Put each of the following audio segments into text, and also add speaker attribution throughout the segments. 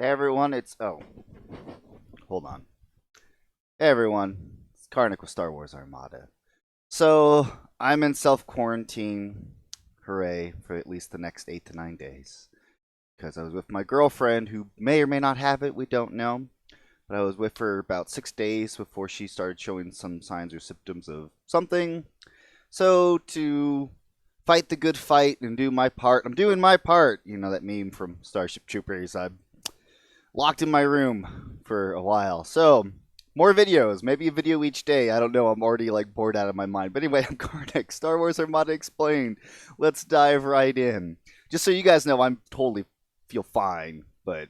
Speaker 1: Hey everyone, hold on. Hey everyone, it's Karnik with Star Wars Armada. So, I'm in self-quarantine, hooray, for at least the next 8 to 9 days. Because I was with my girlfriend, who may or may not have it, we don't know. But I was with her about 6 days before she started showing some signs or symptoms of something. So, to fight the good fight and do my part, I'm doing my part. You know that meme from Starship Troopers, I'm locked in my room for a while. So, more videos, maybe a video each day. I don't know. I'm already like bored out of my mind. But anyway, I'm Karnak. Star Wars Armada Explained. Let's dive right in. Just so you guys know, I'm totally feel fine, but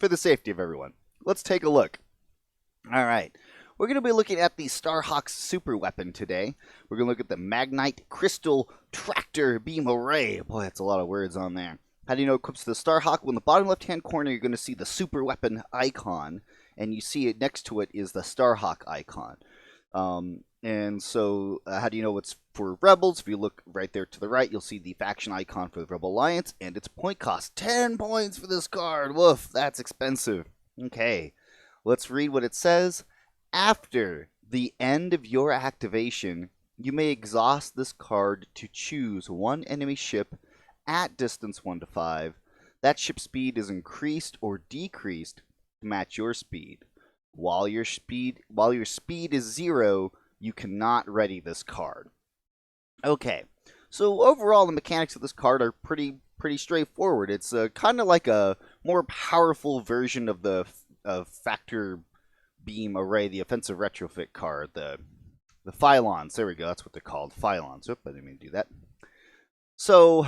Speaker 1: for the safety of everyone, let's take a look. All right. We're going to be looking at the Starhawk's super weapon today. We're going to look at the Magnite Crystal Tractor Beam Array. Boy, that's a lot of words on there. How do you know it equips the Starhawk? Well, in the bottom left-hand corner, you're going to see the super weapon icon, and you see it next to it is the Starhawk icon. And so, how do you know it's for Rebels? If you look right there to the right, you'll see the faction icon for the Rebel Alliance, and its point cost 10 points for this card. Woof, that's expensive. Okay, let's read what it says. After the end of your activation, you may exhaust this card to choose one enemy ship at distance 1 to 5. That ship speed is increased or decreased to match your speed. While your speed is 0, you cannot ready this card. Okay, so overall the mechanics of this card are pretty straightforward. It's kind of like a more powerful version of the Factor Beam Array, the offensive retrofit card, the Phylons. There we go. That's what they're called, Phylons. Oop, I didn't mean to do that. So,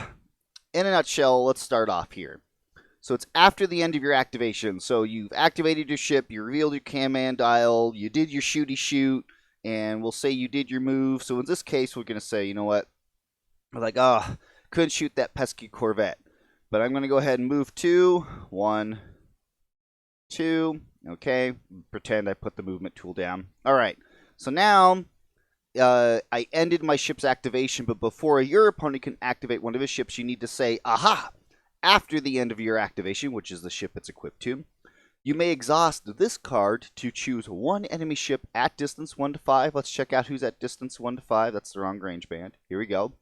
Speaker 1: in a nutshell, let's start off here. So it's after the end of your activation. So you've activated your ship, you revealed your command dial, you did your shooty shoot, and we'll say you did your move. So in this case, we're going to say, you know what? We're like, couldn't shoot that pesky Corvette. But I'm going to go ahead and move 2. 1, 2. Okay. Pretend I put the movement tool down. All right. So now I ended my ship's activation, but before your opponent can activate one of his ships, you need to say, aha! After the end of your activation, which is the ship it's equipped to, you may exhaust this card to choose one enemy ship at distance 1 to 5. Let's check out who's at distance 1 to 5. That's the wrong range band. Here we go.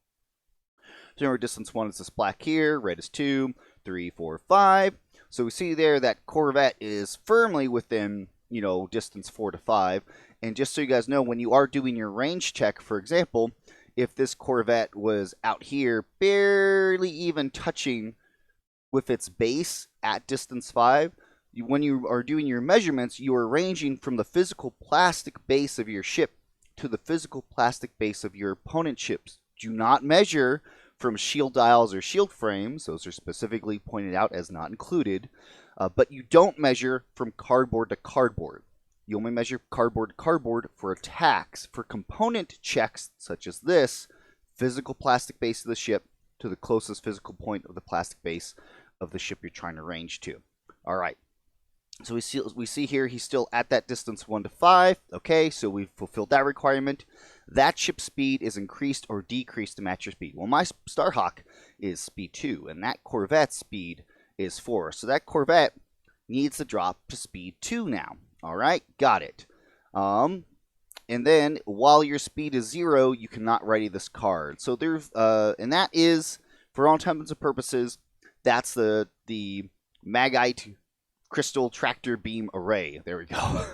Speaker 1: So remember, distance 1 is this black here, red is 2, 3, 4, 5. So we see there that Corvette is firmly within, distance 4 to 5. And just so you guys know, when you are doing your range check, for example, if this Corvette was out here barely even touching with its base at distance 5, when you are doing your measurements, you are ranging from the physical plastic base of your ship to the physical plastic base of your opponent's ships. Do not measure from shield dials or shield frames. Those are specifically pointed out as not included. But you don't measure from cardboard to cardboard. You only measure cardboard to cardboard for attacks. For component checks, such as this, physical plastic base of the ship to the closest physical point of the plastic base of the ship you're trying to range to. All right. So we see here he's still at that distance 1 to 5. Okay, so we've fulfilled that requirement. That ship's speed is increased or decreased to match your speed. Well, my Starhawk is speed 2, and that Corvette's speed is 4. So that Corvette needs to drop to speed 2 now. All right, got it. And then while your speed is 0, you cannot ready this card. So there's and that is, for all intents and purposes, that's the Magnite Crystal Tractor Beam Array. There we go.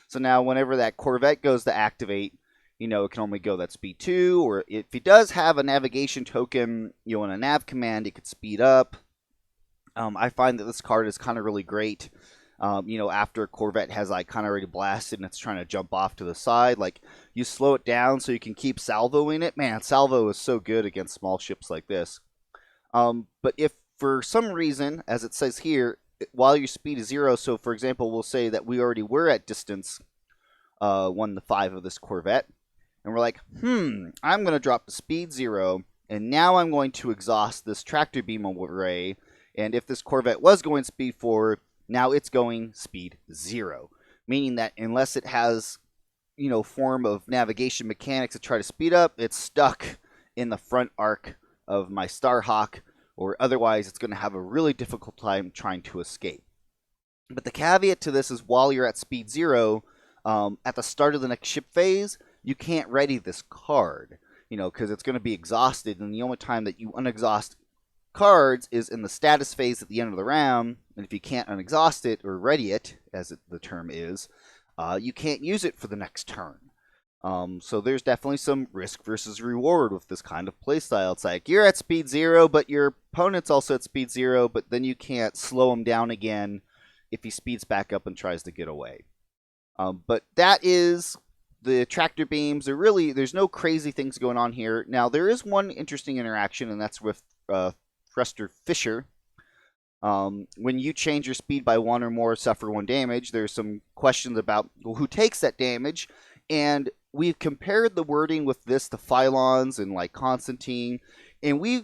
Speaker 1: So now whenever that Corvette goes to activate, it can only go that speed 2, or if it does have a navigation token, in a nav command, it could speed up. I find that this card is kind of really great. After Corvette has kind of already blasted and it's trying to jump off to the side, you slow it down so you can keep salvoing it. Man, salvo is so good against small ships like this. But if for some reason, as it says here, while your speed is 0, so for example, we'll say that we already were at distance 1 to 5 of this Corvette, and we're like, I'm going to drop the speed 0, and now I'm going to exhaust this tractor beam array, and if this Corvette was going speed 4, now it's going speed 0, meaning that unless it has, form of navigation mechanics to try to speed up, it's stuck in the front arc of my Starhawk, or otherwise it's going to have a really difficult time trying to escape. But the caveat to this is while you're at speed 0, at the start of the next ship phase, you can't ready this card, because it's going to be exhausted, and the only time that you unexhaust cards is in the status phase at the end of the round, and if you can't unexhaust it or ready it, as the term is, you can't use it for the next turn. So there's definitely some risk versus reward with this kind of playstyle. It's like you're at speed 0, but your opponent's also at speed 0, but then you can't slow him down again if he speeds back up and tries to get away. But that is the tractor beams. There's no crazy things going on here. Now, there is one interesting interaction, and that's with Thruster Fisher. When you change your speed by 1 or more, suffer 1 damage, there's some questions about, well, who takes that damage? And we've compared the wording with this to Phylons and like Constantine, and we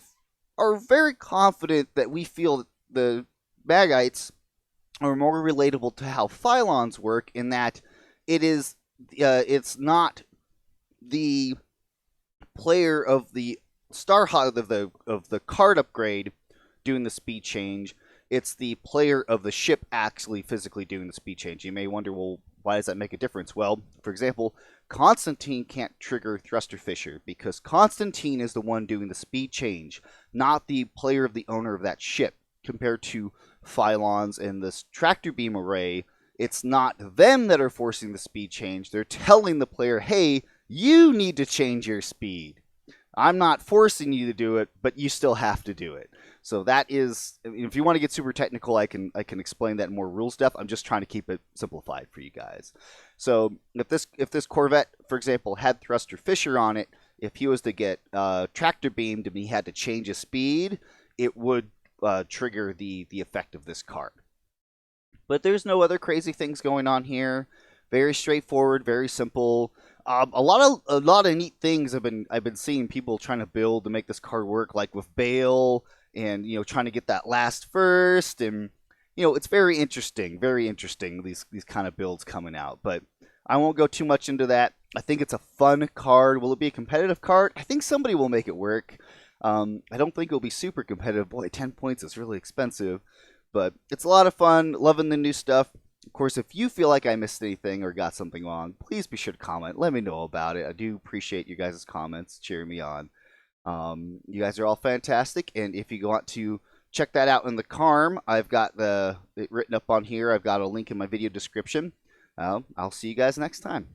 Speaker 1: are very confident that we feel that the Magnites are more relatable to how Phylons work, in that it's not the player of the of the card upgrade doing the speed change. It's the player of the ship actually physically doing the speed change. You may wonder, well, why does that make a difference? Well, for example, Constantine can't trigger Thruster Fisher because Constantine is the one doing the speed change, not the player of the owner of that ship. Compared to Phylons and this tractor beam array, it's not them that are forcing the speed change. They're telling the player, hey, you need to change your speed. I'm not forcing you to do it, but you still have to do it. So that is, if you want to get super technical, I can explain that in more rule stuff. I'm just trying to keep it simplified for you guys. So if this Corvette, for example, had Thruster Fisher on it, if he was to get tractor beamed and he had to change his speed, it would trigger the effect of this card. But there's no other crazy things going on here. Very straightforward, very simple. A lot of neat things I've been seeing people trying to build to make this card work, like with Bale, and trying to get that last first, and it's very interesting these kind of builds coming out. But I won't go too much into that. I think it's a fun card. Will it be a competitive card? I think somebody will make it work. I don't think it'll be super competitive. Boy, 10 points is really expensive, but it's a lot of fun. Loving the new stuff. Of course, if you feel like I missed anything or got something wrong, please be sure to comment. Let me know about it. I do appreciate you guys' comments, cheering me on. You guys are all fantastic, and if you want to check that out in the CARM, I've got it written up on here. I've got a link in my video description. I'll see you guys next time.